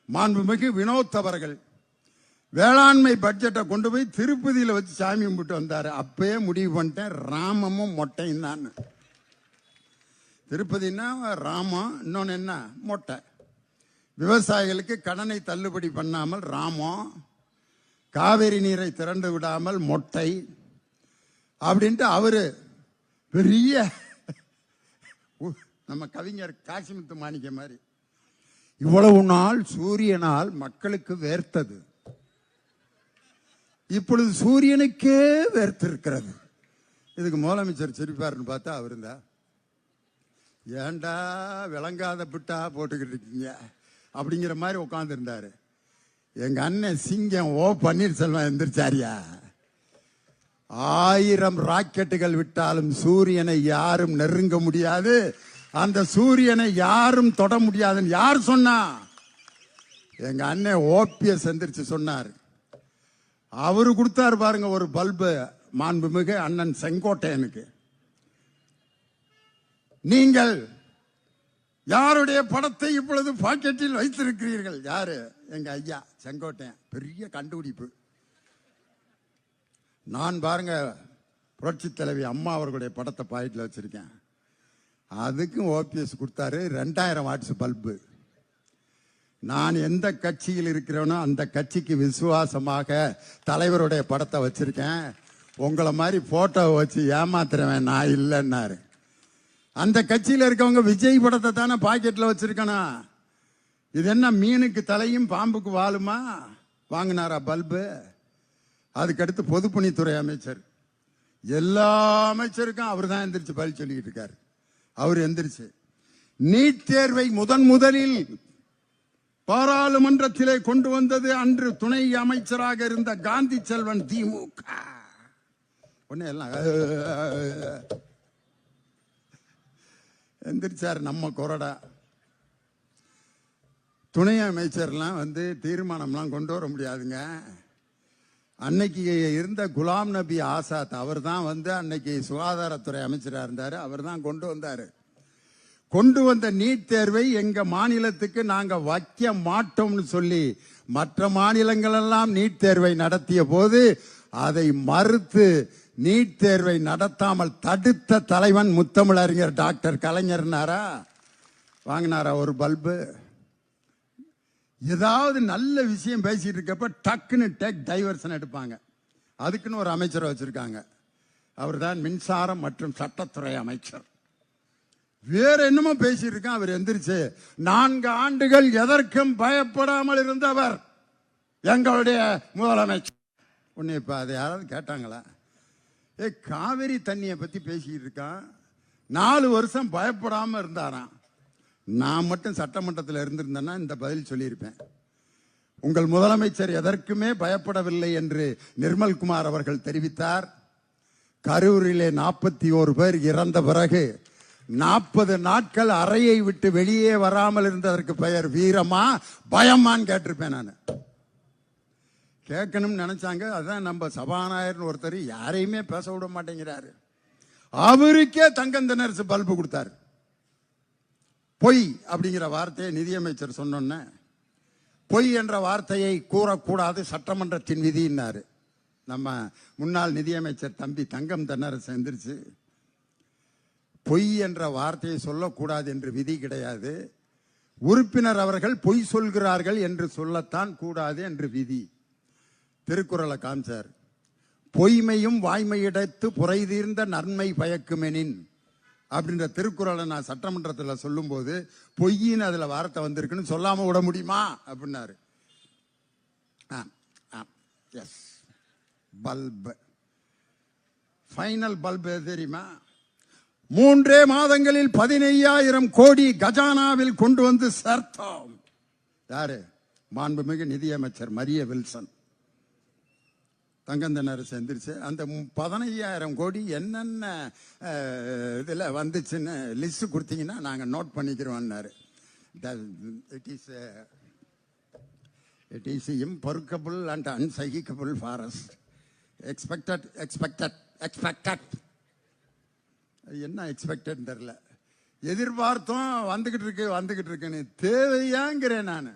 மாண்புமிகு வினோத் அவர்கள் வேளாண்மை பட்ஜெட்டை கொண்டு போய் திருப்பதியில வச்சு சாமி கும்பிட்டு வந்தாரு. அப்பயே முடிவு பண்ணிட்டேன், ராமமும் மொட்டையும் தான். திருப்பதினா ராமம், இன்னொன்னு என்ன மொட்டை. விவசாயிகளுக்கு கடனை தள்ளுபடி பண்ணாமல் ராமம், காவிரி நீரை திறந்து விடாமல் மொட்டை அப்படின்ட்டு அவரு பெரிய நம்ம கவிஞர் காசிமுத்து மாணிக்க மாதிரி. இவ்வளவு நாள் சூரியனால் மக்களுக்கு வேர்த்தது, இப்பொழுது சூரியனுக்கே வேர்த்திருக்கிறது. இதுக்கு முதலமைச்சர் சிரிப்பாருன்னு பார்த்தா அவர் இருந்தா, ஏண்டா விளங்காத பிட்டா போட்டுக்கிட்டு இருக்கீங்க அப்படிங்கிற மாதிரி உட்கார்ந்து இருந்தாரு. எங்க அண்ணன் சிங்கம் ஓ பன்னீர்செல்வம் எந்திரிச்சாரியா, 1000 ராக்கெட்டுகள் விட்டாலும் சூரியனை யாரும் நெருங்க முடியாது, அந்த சூரியனை யாரும் தொட முடியாதுன்னு யார் சொன்னா? எங்க அண்ணன் ஓபிஎஸ் எந்திரிச்சு சொன்னார். அவரு கொடுத்தாரு பாருங்க ஒரு பல்பு, மாண்புமிகு அண்ணன் செங்கோட்டையனுக்கு. நீங்கள் யாருடைய படத்தை இப்பொழுது பாக்கெட்டில் வைத்திருக்கிறீர்கள்? யாரு? எங்க ஐயா செங்கோட்டையன். பெரிய கண்டுபிடிப்பு. நான் பாருங்க புரட்சி தலைவி அம்மா அவர்களுடைய படத்தை பாக்கெட்டில் வச்சிருக்கேன். அதுக்கும் ஓபிஎஸ் கொடுத்தாரு 2000 வாட்ஸ் பல்பு. நான் எந்த கட்சியில் இருக்கிறேனோ அந்த கட்சிக்கு விசுவாசமாக தலைவருடைய படத்தை வச்சிருக்கேன். உங்களை மாதிரி போட்டோவை வச்சு ஏமாத்துறவன் நான் இல்லைன்னாரு. அந்த கட்சியில் இருக்கவங்க விஜய் படத்தை தானே பாக்கெட்ல வச்சிருக்கணும். இது என்ன மீனுக்கு தலையும் பாம்புக்கு வாழுமா? வாங்கினாரா பல்பு? அதுக்கடுத்து பொதுப்பணித்துறை அமைச்சர், எல்லா அமைச்சருக்கும் அவர் தான் எந்திரிச்சு பதில் சொல்லிக்கிட்டு இருக்காரு. அவர் எந்திரிச்சு நீட் தேர்வை முதலில் பாராளுமன்றத்திலே கொண்டு வந்தது அன்று துணை அமைச்சராக இருந்த காந்தி செல்வன் திமுக. ஒண்ணு எல்லாம் எந்திரிச்சார். நம்ம கொறடா துணை அமைச்சர்லாம் தீர்மானம்லாம் கொண்டு வர முடியாதுங்க. அன்னைக்கு இருந்த குலாம் நபி ஆசாத் அவர் தான் அன்னைக்கு சுகாதாரத்துறை அமைச்சராக இருந்தாரு. அவர் தான் கொண்டு வந்தாரு. கொண்டு வந்த நீட் தேர்வை எங்க மாநிலத்துக்கு நாங்க வைக்க மாட்டோம்னு சொல்லி மற்ற மாநிலங்கள் எல்லாம் நீட் தேர்வை நடத்திய போது அதை மறுத்து நீட் தேர்வை நடத்தாமல் தடுத்த தலைவன் முத்தமிழறிஞர் டாக்டர் கலைஞர்னாரா? வாங்கினாரா ஒரு பல்பு? ஏதாவது நல்ல விஷயம் பேசிட்டு இருக்கப்ப டக்குன்னு டேக் டைவர்ஷன் எடுப்பாங்க. அதுக்குன்னு ஒரு அமைச்சரை வச்சிருக்காங்க. அவர் தான் மின்சாரம் மற்றும் சட்டத்துறை அமைச்சர். வேற என்னமோ பேசியிருக்கான். அவர் எந்திரிச்சு 4 ஆண்டுகள் எதற்கும் பயப்படாமல் இருந்தவர் எங்களுடைய முதலமைச்சர். உன்னை இப்ப அதை யாராவது கேட்டாங்களா? காவிரி தண்ணியை பத்தி பேசிட்டு இருக்கான். 4 வருஷம் பயப்படாம இருந்தாராம். நான் மட்டும் சட்டமன்றத்தில் இருந்திருந்தேன்னா இந்த பதில் சொல்லியிருப்பேன். உங்கள் முதலமைச்சர் எதற்குமே பயப்படவில்லை என்று நிர்மல்குமார் அவர்கள் தெரிவித்தார். கரூரிலே 41 பேர் இறந்த பிறகு 40 நாட்கள் அறையை விட்டு வெளியே வராமல் இருந்ததற்கு பெயர் வீரமா பயமான்னு கேட்டிருப்பேன். நான் கேட்கணும்னு நினைச்சாங்க. அதான் நம்ம சபாநாயகர் ஒருத்தர் யாரையுமே பேச விட மாட்டேங்கிறாரு. அவருக்கே தங்கம் திணறி பல்பு கொடுத்தாரு. பொய் அப்படிங்கிற வார்த்தையை நிதியமைச்சர் சொன்னோன்னே, பொய் என்ற வார்த்தையை கூறக்கூடாது சட்டமன்றத்தின் விதினாரு. நம்ம முன்னாள் நிதியமைச்சர் தம்பி தங்கம் தென்னரசு எந்திரிச்சு, பொய் என்ற வார்த்தையை சொல்லக்கூடாது என்று விதி கிடையாது, உறுப்பினர் அவர்கள் பொய் சொல்கிறார்கள் என்று சொல்லத்தான் கூடாது என்று விதி. திருக்குறளை காமிச்சார். பொய்மையும் வாய்மையிடத்து புரை தீர்ந்த நன்மை பயக்குமெனின் அப்படின்ற திருக்குறளை நான் சட்டமன்றத்தில் சொல்லும் போது பொய்யின்னு அதுல வார்த்தை வந்திருக்குன்னு சொல்லாம விட முடியுமா அப்படின்னாரு. பல்பு ஃபைனல் பல்பு தெரியுமா? 3 மாதங்களில் 15,000 கோடி கஜானாவில் கொண்டு வந்து சேர்த்தோம். யாரு? மாண்புமிகு நிதியமைச்சர் மரிய வில்சன். தங்கந்தனரசு எந்திரிச்சு அந்த 15,000 கோடி என்னென்ன இதுல வந்துச்சுன்னு லிஸ்ட் கொடுத்தீங்கன்னா நாங்க நோட் பண்ணிக்கிறோம்னாரு. இட் இஸ் இம்பொறுக்கபிள் அண்ட் அன்சகிக்கபிள் ஃபார் அஸ். எக்ஸ்பெக்டட் என்ன எக்ஸ்பெக்டட் தெரியல. எதிர்பார்த்தோம், வந்துகிட்டு இருக்குன்னு தேவையாங்கிறேன் நான்.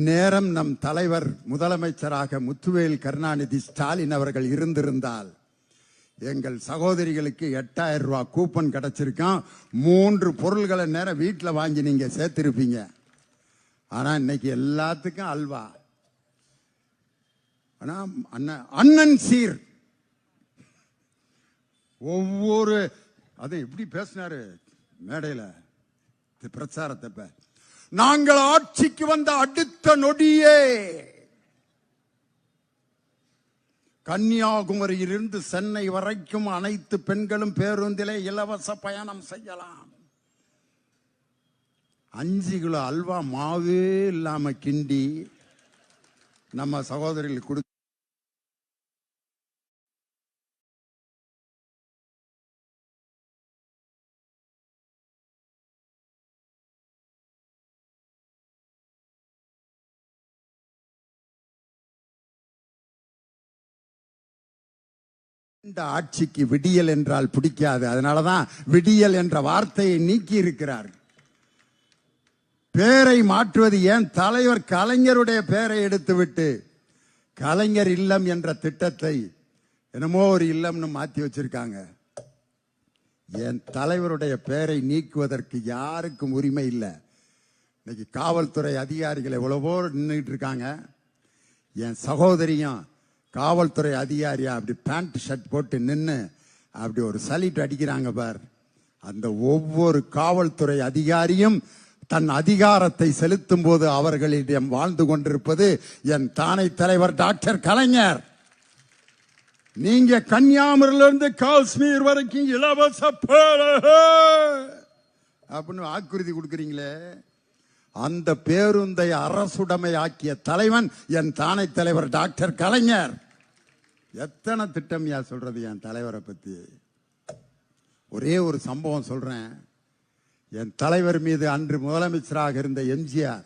நேரம் நம் தலைவர் முதலமைச்சராக முத்துவேல் கருணாநிதி ஸ்டாலின் அவர்கள் இருந்திருந்தால் எங்கள் சகோதரிகளுக்கு 8000 ரூபாய் கூப்பன் கிடைச்சிருக்கான். 3 பொருள்களை நேரம் வீட்டில் வாங்கி நீங்க சேர்த்திருப்பீங்க. ஆனா இன்னைக்கு எல்லாத்துக்கும் அல்வா. ஆனா அண்ணன் சீர் ஒவ்வொரு அது எப்படி பேசினாரு மேடையில பிரச்சாரத்தை, நாங்கள் ஆட்சிக்கு வந்த அடுத்த நொடியே கன்னியாகுமரியிலிருந்து சென்னை வரைக்கும் அனைத்து பெண்களும் பேருந்திலே இலவச பயணம் செய்யலாம். 5 கிலோ அல்வா மாவே இல்லாம கிண்டி நம்ம சகோதரிகள் கொடு இந்த ஆட்சிக்கு விடியல் என்றால் பிடிக்காது. அதனாலதான் விடியல் என்ற வார்த்தையை நீக்கி இருக்கிறார். பேரை மாற்றுவது ஏன்? தலைவர் கலைஞருடைய பெயரை எடுத்துவிட்டு கலைஞர் இல்லம் என்ற திட்டத்தை என்னமோ ஒரு இல்லம்னு மாத்தி வச்சிருக்காங்க. என் தலைவருடைய பெயரை நீக்குவதற்கு யாருக்கும் உரிமை இல்லை. இன்னைக்கு காவல்துறை அதிகாரிகள் எவ்வளவோ நின்றுட்டு இருக்காங்க. என் சகோதரியும் காவல்துறை அதிகாரியா அப்படி பேண்ட் ஷர்ட் போட்டு நின்று அப்படி ஒரு சல்யூட் அடிக்கிறாங்க பார். அந்த ஒவ்வொரு காவல்துறை அதிகாரியும் தன் அதிகாரத்தை செலுத்தும் போது அவர்களிடம் வாழ்ந்து கொண்டிருப்பது என் தானை தலைவர் டாக்டர் கலைஞர். நீங்க கன்னியாகுமரியிலிருந்து காஷ்மீர் வரைக்கும் இலவச அப்படின்னு வாக்குறுதி கொடுக்குறீங்களே, அந்த பேருந்தை அரசுடைமை ஆக்கிய தலைவன் என் தானை தலைவர் டாக்டர் கலைஞர். எத்தனை திட்டம் யா சொல்றது என் தலைவரை பத்தி. ஒரே ஒரு சம்பவம் சொல்றேன். என் தலைவர் மீது அன்று முதலமைச்சராக இருந்த எம்ஜிஆர்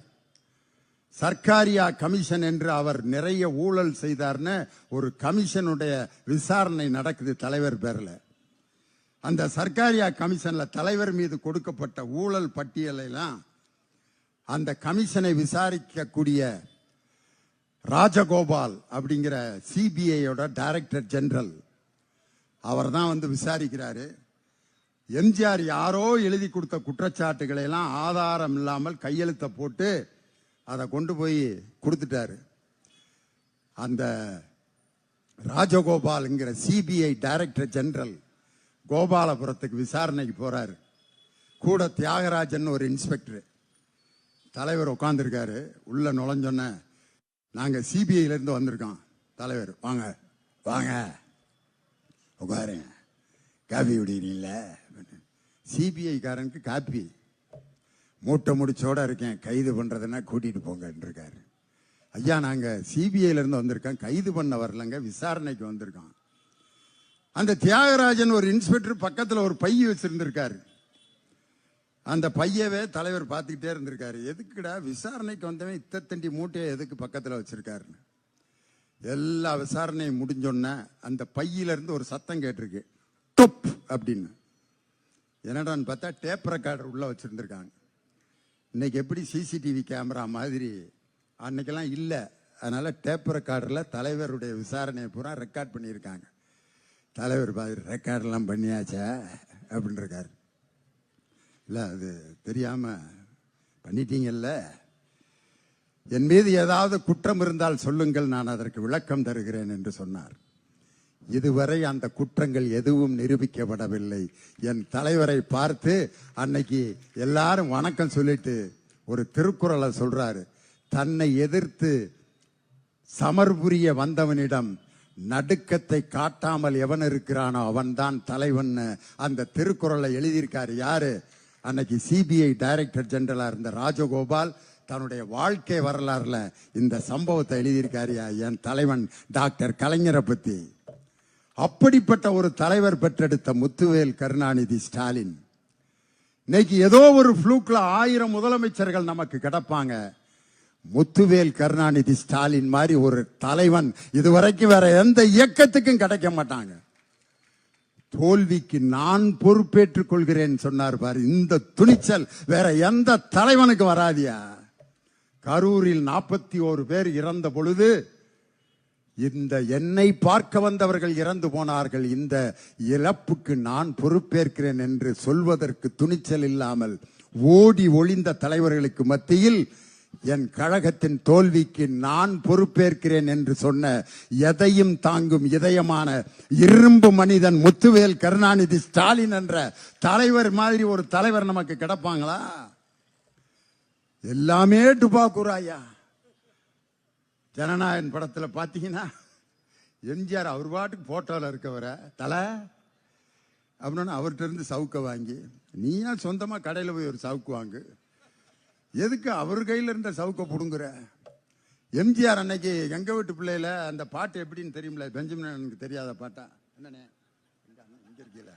சர்க்காரியா கமிஷன் என்று அவர் நிறைய ஊழல் செய்தார்னு ஒரு கமிஷனுடைய விசாரணை நடக்குது தலைவர் பேர்ல. அந்த சர்க்காரியா கமிஷன்ல தலைவர் மீது கொடுக்கப்பட்ட ஊழல் பட்டியலாம் அந்த கமிஷனை விசாரிக்கக்கூடிய ராஜகோபால் அப்படிங்கிற சிபிஐயோட டைரக்டர் ஜெனரல் அவர் தான் வந்து விசாரிக்கிறாரு. எம்ஜிஆர் யாரோ எழுதி கொடுத்த குற்றச்சாட்டுகளை எல்லாம் ஆதாரம் இல்லாமல் கையெழுத்த போட்டு அதை கொண்டு போய் கொடுத்துட்டாரு. அந்த ராஜகோபால்ங்கிற சிபிஐ டைரக்டர் ஜெனரல் கோபாலபுரத்துக்கு விசாரணைக்கு போறாரு. கூட தியாகராஜன் ஒரு இன்ஸ்பெக்டர். தலைவர் உட்கார்ந்துருக்காரு. உள்ள நுழைஞ்சோன்ன நாங்க சிபிஐல இருந்து வந்திருக்கோம். தலைவர் வாங்க வாங்க உட்காருங்க, காபி குடிக்கிறீங்கள? சிபிஐ காரனுக்கு காப்பி மூட்டை முடிச்சோட இருக்கேன், கைது பண்றதுன்னா கூட்டிட்டு போங்கன்னு இருக்காரு. ஐயா நாங்க சிபிஐல இருந்து வந்திருக்கோம், கைது பண்ண வரலங்க, விசாரணைக்கு வந்திருக்கோம். அந்த தியாகராஜன் ஒரு இன்ஸ்பெக்டர் பக்கத்துல ஒரு பை வச்சிருந்திருக்காரு. அந்த பையவே தலைவர் பார்த்துக்கிட்டே இருந்திருக்காரு. எதுக்குடா விசாரணைக்கு வந்தவன் இத்தண்டி மூட்டையை எதுக்கு பக்கத்துல வச்சிருக்காருன்னு. எல்லா விசாரணையும் முடிஞ்சோன்ன அந்த பையில இருந்து ஒரு சத்தம் கேட்டிருக்கு, டொப் அப்படின்னு. என்னடான்னு பார்த்தா டேப் ரெக்கார்டர் உள்ள வச்சிருந்திருக்காங்க. இன்னைக்கு எப்படி சிசிடிவி கேமரா மாதிரி அன்னைக்கெல்லாம் இல்லை. அதனால டேப் ரெக்கார்டர்ல தலைவருடைய விசாரணையை பூரா ரெக்கார்ட் பண்ணியிருக்காங்க. தலைவர் பாதி ரெக்கார்டெல்லாம் பண்ணியாச்சா அப்படின்னு இருக்காரு. இல்லை அது தெரியாம பண்ணிட்டீங்கல்ல, என் மீது ஏதாவது குற்றம் இருந்தால் சொல்லுங்கள், நான் அதற்கு விளக்கம் தருகிறேன் என்று சொன்னார். இதுவரை அந்த குற்றங்கள் எதுவும் நிரூபிக்கப்படவில்லை. என் தலைவரை பார்த்து அன்னைக்கு எல்லாரும் வணக்கம் சொல்லிட்டு ஒரு திருக்குறளை சொல்றாரு. தன்னை எதிர்த்து சமர் புரிய வந்தவனிடம் நடுக்கத்தை காட்டாமல் எவன் இருக்கிறானோ அவன்தான் தலைவன். அந்த திருக்குறளை எழுதியிருக்காரு யாரு? அன்னைக்கு சிபிஐ டைரக்டர் ஜெனரலா இருந்த ராஜகோபால் தன்னுடைய வாழ்க்கை வரலாறுல இந்த சம்பவத்தை எழுதியிருக்காரியா என் தலைவன் டாக்டர் கலைஞரை பத்தி. அப்படிப்பட்ட ஒரு தலைவர் பெற்றெடுத்த முத்துவேல் கருணாநிதி ஸ்டாலின் இன்னைக்கு ஏதோ ஒரு ஃப்ளூக்ல 1000 முதலமைச்சர்கள் நமக்கு கிடப்பாங்க. முத்துவேல் கருணாநிதி ஸ்டாலின் மாதிரி ஒரு தலைவன் இதுவரைக்கும் வேற எந்த இயக்கத்துக்கும் கிடைக்க மாட்டாங்க. தோல்விக்கு நான் பொறுப்பேற்றுக் கொள்கிறேன் சொன்னார் பாரு. இந்த துணிச்சல் வேற எந்த தலைவனுக்கு வராதியா? கரூரில் 41 பேர் இறந்த பொழுது இந்த என்னை பார்க்க வந்தவர்கள் இறந்து போனார்கள், இந்த இழப்புக்கு நான் பொறுப்பேற்கிறேன் என்று சொல்வதற்கு துணிச்சல் இல்லாமல் ஓடி ஒளிந்த தலைவர்களுக்கு மத்தியில் என் கழகத்தின் தோல்விக்கு நான் பொறுப்பேற்கிறேன் என்று சொன்ன எதையும் தாங்கும் இதயமான இரும்பு மனிதன் முத்துவேல் கருணாநிதி ஸ்டாலின் என்ற தலைவர் மாதிரி ஒரு தலைவர் நமக்கு கிடைப்பாங்களா? எல்லாமே டுபாக்கூராயா. ஜனநாயகன் படத்துல பாத்தீங்கன்னா எம்ஜிஆர் அவர் பாட்டுக்கு போட்டோல இருக்கவர தலை அப்படின்னு அவர்கிட்ட இருந்து சவுக்க வாங்கி, நீயா சொந்தமா கடையில போய் ஒரு சவுக்கு வாங்கு, எதுக்கு அவர் கையில இருந்த சவுக்க புடுங்குற? எம்ஜிஆர் அன்னைக்கு எங்க வீட்டு பிள்ளையில அந்த பாட்டு எப்படின்னு தெரியுமில்ல, பெஞ்சமின் எனக்கு தெரியாத பாட்டா என்னண்ணே? இங்க இருக்கீல,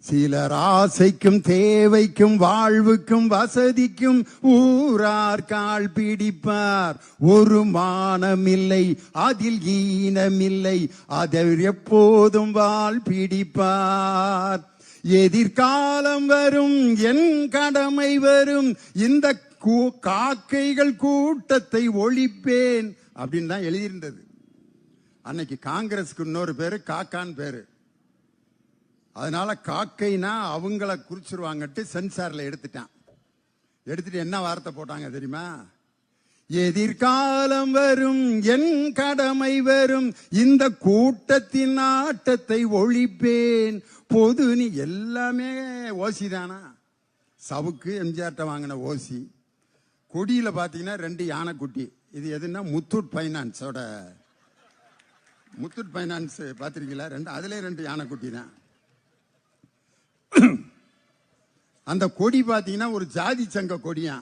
சிலர் ஆசைக்கும் தேவைக்கும் வாழ்வுக்கும் வசதிக்கும் ஊரார் கால் பிடிப்பார், ஒரு மானமில்லை அதில் ஈனமில்லை அவர் எப்போதும் வாள் பிடிப்பார். எதிர்காலம் வரும் என் கடமை வரும் இந்த காக்கைகள் கூட்டத்தை ஒழிப்பேன் அப்படின்னு தான் எழுதியிருந்தது. அன்னைக்கு காங்கிரஸ்க்கு இன்னொரு பேரு காக்கான் பேரு. அதனால காக்கைனா அவங்கள குறிச்சிருவாங்கட்டு சென்சார்ல எடுத்துட்டு என்ன வார்த்தை போட்டாங்க தெரியுமா? எதிர்காலம் வரும் என் கடமை வரும் இந்த கூட்டத்தின் ஆட்டத்தை ஒழிப்பேன். பொது நீ எல்லாமே ஓசி தானா? சவுக்கு எம்ஜிஆர்ட்ட வாங்கின ஓசி. கொடியில பாத்தீங்கன்னா 2 யானைக்குட்டி. இது எதுன்னா முத்தூட் பைனான்ஸோட, முத்தூட் பைனான்ஸ் பாத்திருக்கீங்களா? அதுல 2 யானைக்குட்டி தான். அந்த கொடி பாத்தீங்கன்னா ஒரு ஜாதி சங்க கொடியா.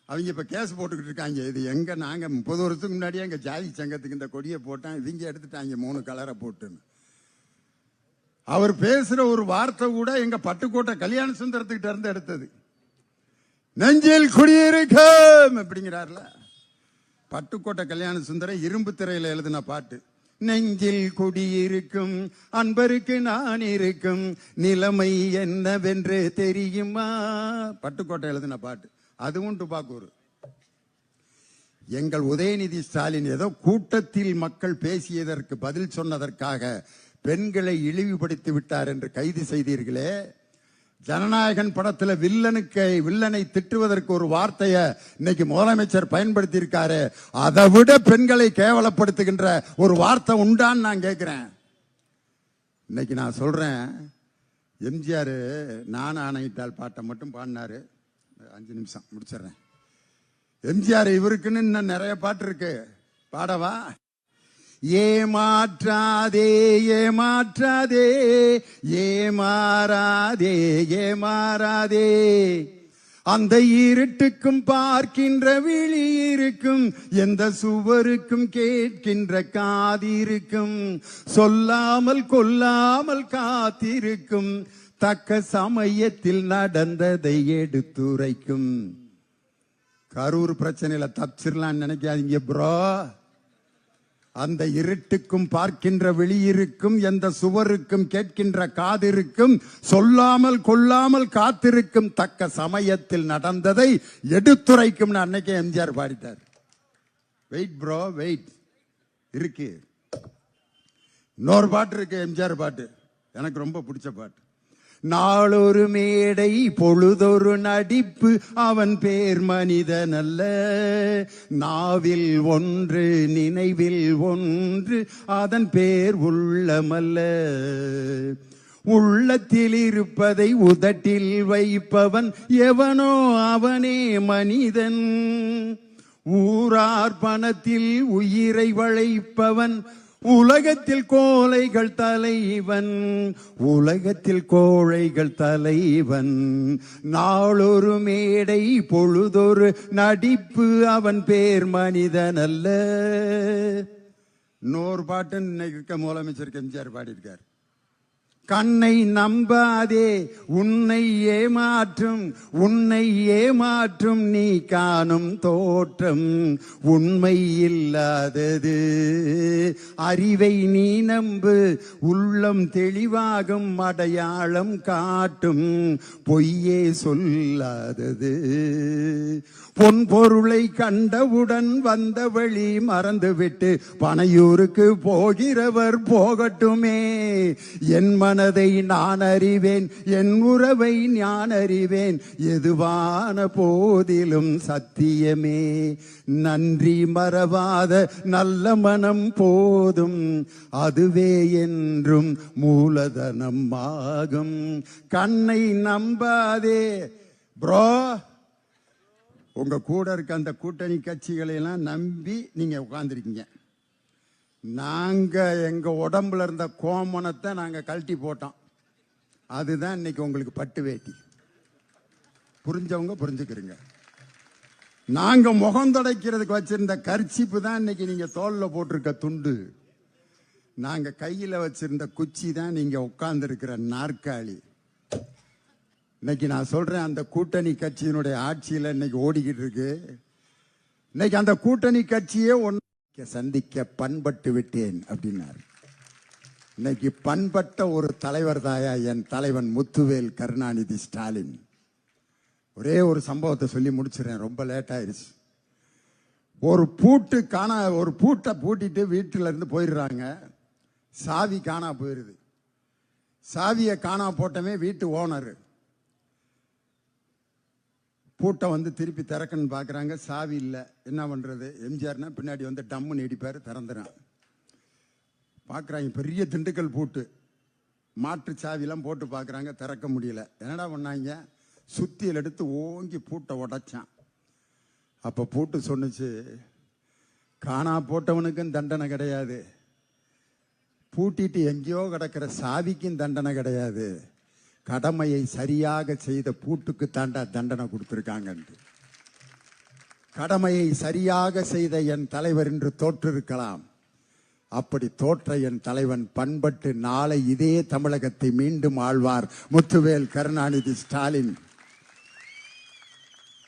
அவங்க இப்ப கேஸ் போட்டுக்கிட்டு இருக்காங்க. இது எங்க நாங்க 30 வருஷத்துக்கு முன்னாடியே எங்க ஜாதி சங்கத்துக்கு இந்த கொடியை போட்டான், இவங்க எடுத்துட்டாங்க 3 கலரை போட்டுன்னு. அவர் பேசுற ஒரு வார்த்தை கூட எங்க பட்டுக்கோட்டை கல்யாண சுந்தரத்துக்கிட்ட இருந்து எடுத்தது. நெஞ்சில் குடியிருக்கும் அப்படிங்கிறார்ல பட்டுக்கோட்டை கல்யாண சுந்தரம், இரும்பு திரையில எழுதின பாட்டு. நெஞ்சில் குடியிருக்கும் அன்பருக்கு நான் இருக்கும் நிலைமை என்னவென்று தெரியுமா? பட்டுக்கோட்டை எழுதின பாட்டு. அதுவும் டுபாக்கூர். எங்கள் உதயநிதி ஸ்டாலின் ஏதோ கூட்டத்தில் மக்கள் பேசியதற்கு பதில் சொன்னதற்காக பெண்களை இழிவுபடுத்தி விட்டார் என்று கைது செய்தீர்களே. ஜனநாயகன் படத்துல வில்லனை திட்டுவதற்கு ஒரு வார்த்தையை இன்னைக்கு முதலமைச்சர் பயன்படுத்தி இருக்காரு. அதை விட பெண்களை கேவலப்படுத்துகின்ற ஒரு வார்த்தை உண்டான்னு நான் கேட்கிறேன். இன்னைக்கு நான் சொல்றேன், எம்ஜிஆர் நான் ஆணையிட்டால் பாட்டை மட்டும் பாடினாரு. 5 நிமிஷம் முடிச்சிடுறேன். எம்ஜிஆர் இவருக்குன்னு இன்னும் நிறைய பாட்டு இருக்கு, பாடவா? ஏமாற்றாதே ஏமாற்றாதே ஏமாறாதே ஏமாறாதே, அந்த இருட்டுக்கும் பார்க்கின்ற விழி இருக்கும், எந்த சுவருக்கும் கேட்கின்ற காதிருக்கும், சொல்லாமல் கொல்லாமல் காத்திருக்கும், தக்க சமயத்தில் நடந்ததை எடுத்துரைக்கும். கரூர் பிரச்சனையில தப்பிச்சிடலான்னு நினைக்காதீங்க ப்ரோ. அந்த இருட்டுக்கும் பார்க்கின்ற வெளியிருக்கும், எந்த சுவருக்கும் கேட்கின்ற காதிருக்கும், சொல்லாமல் கொல்லாமல் காத்திருக்கும், தக்க சமயத்தில் நடந்ததை எடுத்துரைக்கும். அன்னைக்கே எம்ஜிஆர் பாடிட்டார். வெயிட் ப்ரோ வெயிட் இருக்கு. இன்னொரு பாட்டு இருக்கு, எம்ஜிஆர் பாட்டு, எனக்கு ரொம்ப பிடிச்ச பாட்டு. நாளொரு மேடை பொழுதொரு நடிப்பு, அவன் பேர் மனிதன் அல்ல, நாவில் ஒன்று நினைவில் ஒன்று, அதன் பேர் உள்ளமல்ல, உள்ளத்தில் இருப்பதை உதட்டில் வைப்பவன் எவனோ அவனே மனிதன், ஊரார் பணத்தில் உயிரை வளைப்பவன் உலகத்தில் கோழைகள் தலைவன், உலகத்தில் கோழைகள் தலைவன், நாளொரு மேடை பொழுதொரு நடிப்பு, அவன் பேர் மனிதன் அல்ல. இன்னொரு பாட்டு இன்னைக்கு இருக்க முதலமைச்சருக்கு எம்ஜிஆர் பாடியிருக்கார். கண்ணை நம்பாதே உன்னை ஏமாற்றும் நீ காணும் தோற்றம் உண்மை இல்லாதது. அறிவை நீ நம்பு உள்ளம் தெளிவாகும் அடையாளம் காட்டும் பொய்யே சொல்லாதது. பொன் பொருளை கண்டவுடன் வந்த வழி மறந்துவிட்டு பனையூருக்கு போகிறவர் போகட்டுமே. என் மனதை நான் அறிவேன், என் உறவை நான் அறிவேன், எதுவான போதிலும் சத்தியமே. நன்றி மறவாத நல்ல மனம் போதும், அதுவே என்றும் மூலதனம் ஆகும். கண்ணை நம்பாதே ப்ரோ. உங்க கூட இருக்க அந்த கூட்டணி கட்சிகளை எல்லாம் நம்பி நீங்க உட்கார்ந்துருக்கீங்க. நாங்க எங்க உடம்புல இருந்த கோமணத்தை நாங்க கழட்டி போட்டோம். அதுதான் இன்னைக்கு உங்களுக்கு பட்டு வேட்டி. புரிஞ்சவங்க புரிஞ்சுக்கிறீங்க. நாங்க முகம் துடைக்கிறதுக்கு வச்சிருந்த கர்ச்சிப்பு தான் இன்னைக்கு நீங்க தோல்ல போட்டிருக்க துண்டு. நாங்க கையில வச்சிருந்த குச்சி தான் நீங்க உட்கார்ந்து இருக்கிற நாற்காலி. இன்னைக்கு நான் சொல்றேன், அந்த கூட்டணி கட்சியினுடைய ஆட்சியில் இன்னைக்கு ஓடிக்கிட்டு இருக்கு. இன்னைக்கு அந்த கூட்டணி கட்சியே சந்திக்க பண்பட்டு விட்டேன் அப்படின்னாரு. இன்னைக்கு பண்பட்ட ஒரு தலைவர் தாயா என் தலைவன் முத்துவேல் கருணாநிதி ஸ்டாலின். ஒரே ஒரு சம்பவத்தை சொல்லி முடிச்சிடறேன், ரொம்ப லேட் ஆயிருச்சு. ஒரு பூட்டை பூட்டிட்டு வீட்டில இருந்து போயிடுறாங்க. சாவி காணா போயிருது. சாவியை காணா போட்டமே வீட்டு ஓனர். பூட்டை வந்து திருப்பி திறக்கன்னு பார்க்குறாங்க, சாவி இல்லை. என்ன பண்ணுறது? எம்ஜிஆர்னா பின்னாடி வந்து டம்முன்னு இடிப்பார், திறந்துறான். பார்க்குறாங்க, பெரிய திண்டுக்கல் பூட்டு, மாற்று சாவிலாம் போட்டு பார்க்குறாங்க, திறக்க முடியல. என்னடா பண்ணாங்க? சுத்தியில் எடுத்து ஓங்கி பூட்டை உடைச்சான். அப்போ பூட்டு சொன்னுச்சு, காணா போட்டவனுக்கும் தண்டனை கிடையாது, பூட்டிட்டு எங்கேயோ கிடக்கிற சாவிக்கும் தண்டனை கிடையாது, கடமையை சரியாக செய்த பூட்டுக்கு தாண்டா தண்டனை கொடுத்திருக்காங்க. கடமையை சரியாக செய்த என் தலைவர் என்று தோற்றிருக்கலாம். அப்படி தோற்ற என் தலைவன் பண்பட்டு நாளை இதே தமிழகத்தை மீண்டும் ஆழ்வார் முத்துவேல் கருணாநிதி ஸ்டாலின்.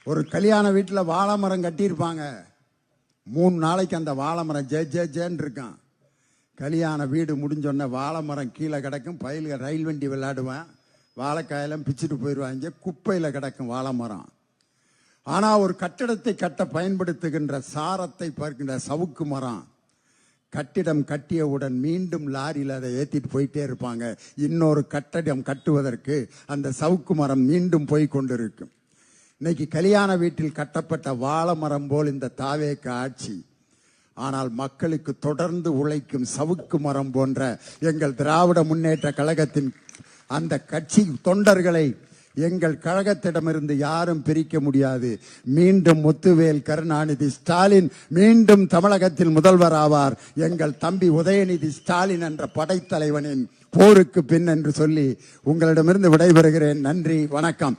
ஒரு கல்யாண வீட்டில் வாழை மரம் கட்டியிருப்பாங்க. 3 நாளைக்கு அந்த வாழை மரம் ஜேன்னு இருக்கான். கல்யாண வீடு முடிஞ்சோடனே வாழை மரம் கீழே கிடக்கும். பயில்கள் ரயில் வண்டி விளையாடுவேன், வாழைக்காயெல்லாம் பிச்சுட்டு போயிடுவாங்க. குப்பையில் கிடக்கும் வாழை மரம். ஆனால் ஒரு கட்டிடத்தை கட்ட பயன்படுத்துகின்ற சாரத்தை பார்க்கின்ற சவுக்கு மரம், கட்டிடம் கட்டியவுடன் மீண்டும் லாரியில் அதை ஏற்றிட்டு போயிட்டே இருப்பாங்க. இன்னொரு கட்டிடம் கட்டுவதற்கு அந்த சவுக்கு மரம் மீண்டும் போய் கொண்டிருக்கும். இன்னைக்கு கல்யாண வீட்டில் கட்டப்பட்ட வாழை மரம் போல் இந்த தாவேக ஆட்சி. ஆனால் மக்களுக்கு தொடர்ந்து உழைக்கும் சவுக்கு மரம் போன்ற எங்கள் திராவிட முன்னேற்ற கழகத்தின் அந்த கட்சி தொண்டர்களை எங்கள் கழகத்திடமிருந்து யாரும் பிரிக்க முடியாது. மீண்டும் முத்துவேல் கருணாநிதி ஸ்டாலின் மீண்டும் தமிழகத்தில் முதல்வர் ஆவார். எங்கள் தம்பி உதயநிதி ஸ்டாலின் என்ற படைத்தலைவனின் போருக்கு பின் என்று சொல்லி உங்களிடமிருந்து விடைபெறுகிறேன். நன்றி, வணக்கம்.